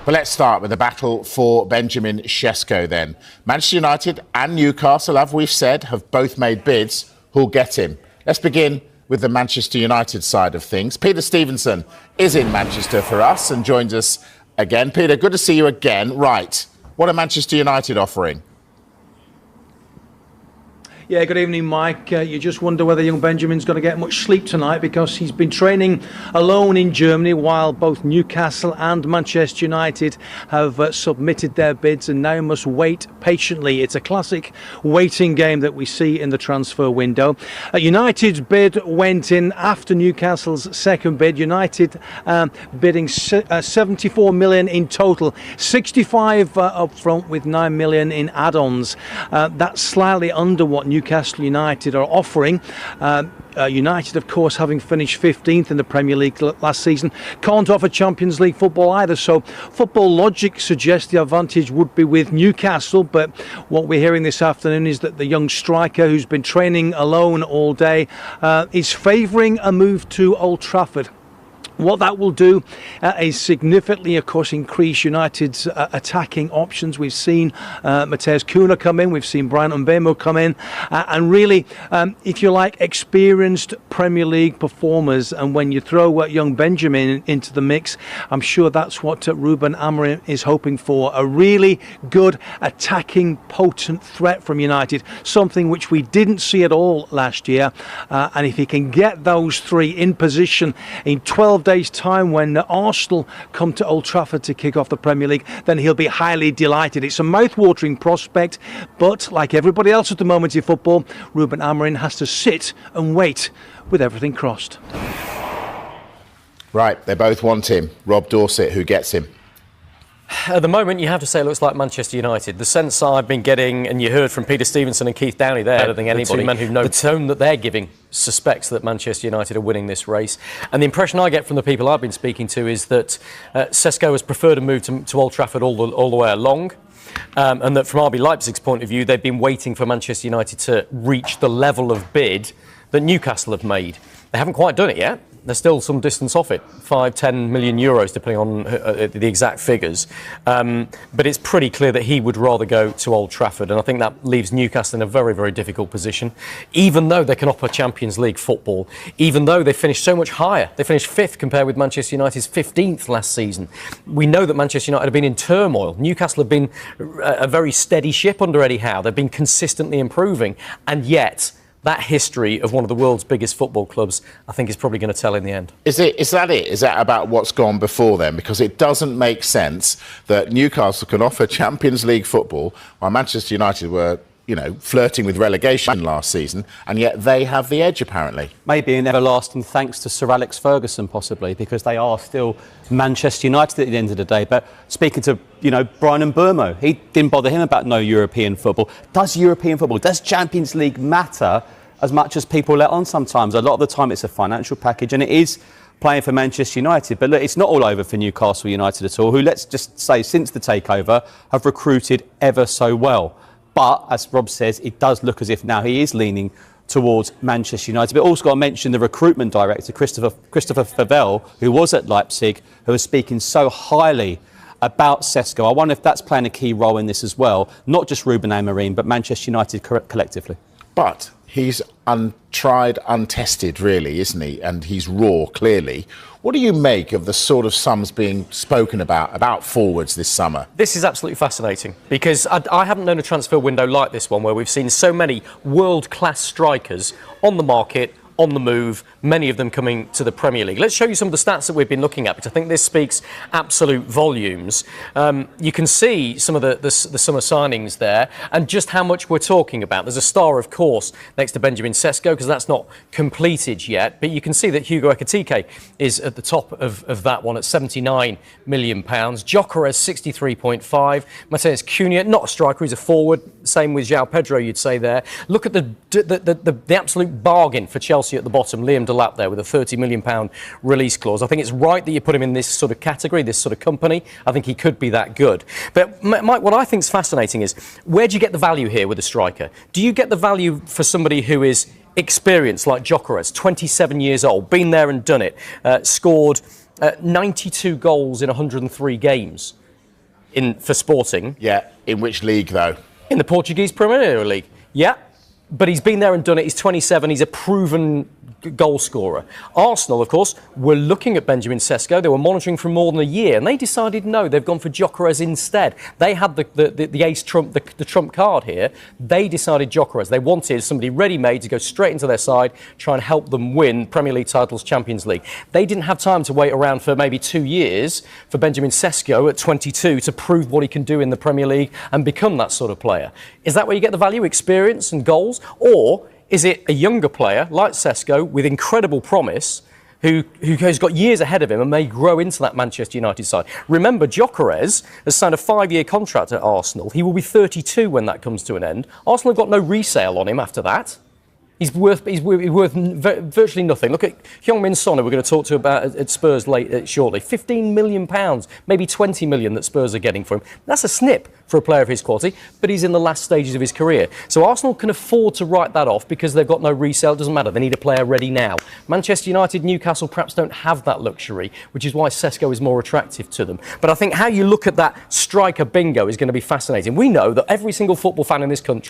But let's start with the battle for Benjamin Sesko then. Manchester United and Newcastle, as we've said, have both made bids. Who'll get him? Let's begin with the Manchester United side of things. Peter Stevenson is in Manchester for us and joins us again. Peter, good to see you again. Right, what are Manchester United offering? Yeah, good evening, Mike. You just wonder whether young Benjamin's going to get much sleep tonight because he's been training alone in Germany while both Newcastle and Manchester United have submitted their bids and now must wait patiently. It's a classic waiting game that we see in the transfer window. United's bid went in after Newcastle's second bid. United bidding 74 million in total, 65 up front with 9 million in add-ons. That's slightly under what Newcastle United are offering. United, of course, having finished 15th in the Premier League last season, can't offer Champions League football either. So football logic suggests the advantage would be with Newcastle. But what we're hearing this afternoon is that the young striker, who's been training alone all day, is favouring a move to Old Trafford. What that will do is significantly, of course, increase United's attacking options. We've seen Matheus Cunha come in, we've seen Brian Mbeumo come in, and really, if you like, experienced Premier League performers. And when you throw young Benjamin into the mix, I'm sure that's what Ruben Amorim is hoping for. A really good attacking, potent threat from United, something which we didn't see at all last year. And if he can get those three in position in 12 days' time when Arsenal come to Old Trafford to kick off the Premier League, then he'll be highly delighted. It's a mouth-watering prospect, but like everybody else at the moment in football, Ruben Amorim has to sit and wait with everything crossed. Right, they both want him. Rob Dorset, who gets him? At the moment, you have to say it looks like Manchester United. The sense I've been getting, and you heard from Peter Stevenson and Keith Downey there, I don't think anybody, the two men who know the tone that they're giving, suspects that Manchester United are winning this race. And the impression I get from the people I've been speaking to is that Sesko has preferred a move to Old Trafford all the way along. And that from RB Leipzig's point of view, they've been waiting for Manchester United to reach the level of bid that Newcastle have made. They haven't quite done it yet. There's still some distance off it, 5-10 million euros, depending on the exact figures. But it's pretty clear that he would rather go to Old Trafford, and I think that leaves Newcastle in a very, very difficult position. Even though they can offer Champions League football, even though they finished so much higher, they finished 5th compared with Manchester United's 15th last season. We know that Manchester United have been in turmoil. Newcastle have been a very steady ship under Eddie Howe. They've been consistently improving, and yet that history of one of the world's biggest football clubs, I think, is probably going to tell in the end. Is that it? Is that about what's gone before then? Because it doesn't make sense that Newcastle can offer Champions League football while Manchester United were, flirting with relegation last season, and yet they have the edge, apparently. Maybe an everlasting thanks to Sir Alex Ferguson, possibly, because they are still Manchester United at the end of the day. But speaking to, Brian Mbeumo, he didn't bother him about no European football. Does European football, does Champions League matter as much as people let on sometimes? A lot of the time it's a financial package, and it is playing for Manchester United. But look, it's not all over for Newcastle United at all, who, let's just say, since the takeover, have recruited ever so well. But, as Rob says, it does look as if now he is leaning towards Manchester United. But also got to mention the recruitment director, Christopher Favell, who was at Leipzig, who was speaking so highly about Sesko. I wonder if that's playing a key role in this as well. Not just Ruben Amorim, but Manchester United collectively. But he's untried, untested, really, isn't he? And he's raw, clearly. What do you make of the sort of sums being spoken about forwards this summer? This is absolutely fascinating because I haven't known a transfer window like this one where we've seen so many world-class strikers on the market, on the move, many of them coming to the Premier League. Let's show you some of the stats that we've been looking at, because I think this speaks absolute volumes. You can see some of the summer signings there and just how much we're talking about. There's a star, of course, next to Benjamin Sesko, because that's not completed yet, but you can see that Hugo Ekitike is at the top of that one at £79 million. Gyökeres 63.5. Matheus Cunha, not a striker, he's a forward. Same with João Pedro, you'd say there. Look at the absolute bargain for Chelsea at the bottom, Liam Delap there with a £30 million release clause. I think it's right that you put him in this sort of category, this sort of company. I think he could be that good. But Mike, what I think is fascinating is, where do you get the value here with a striker? Do you get the value for somebody who is experienced like Gyökeres, 27 years old, been there and done it, scored 92 goals in 103 games? for Sporting. Yeah, in which league, though? In the Portuguese Premier League. Yeah, but he's been there and done it. He's 27. He's a proven goal scorer. Arsenal, of course, were looking at Benjamin Sesko. They were monitoring for more than a year, and they decided no, they've gone for Gyökeres instead. They had the ace trump, the trump card here. They decided Gyökeres. They wanted somebody ready-made to go straight into their side, try and help them win Premier League titles, Champions League. They didn't have time to wait around for maybe 2 years for Benjamin Sesko at 22 to prove what he can do in the Premier League and become that sort of player. Is that where you get the value, experience and goals? Or is it a younger player like Sesko with incredible promise who has got years ahead of him and may grow into that Manchester United side? Remember, Gyökeres has signed a 5-year contract at Arsenal. He will be 32 when that comes to an end. Arsenal have got no resale on him after that. He's worth virtually nothing. Look at Heung-min Son, who we're going to talk to about at Spurs shortly. £15 million, maybe 20 million that Spurs are getting for him. That's a snip for a player of his quality, but he's in the last stages of his career. So Arsenal can afford to write that off because they've got no resale. It doesn't matter. They need a player ready now. Manchester United, Newcastle perhaps don't have that luxury, which is why Sesko is more attractive to them. But I think how you look at that striker bingo is going to be fascinating. We know that every single football fan in this country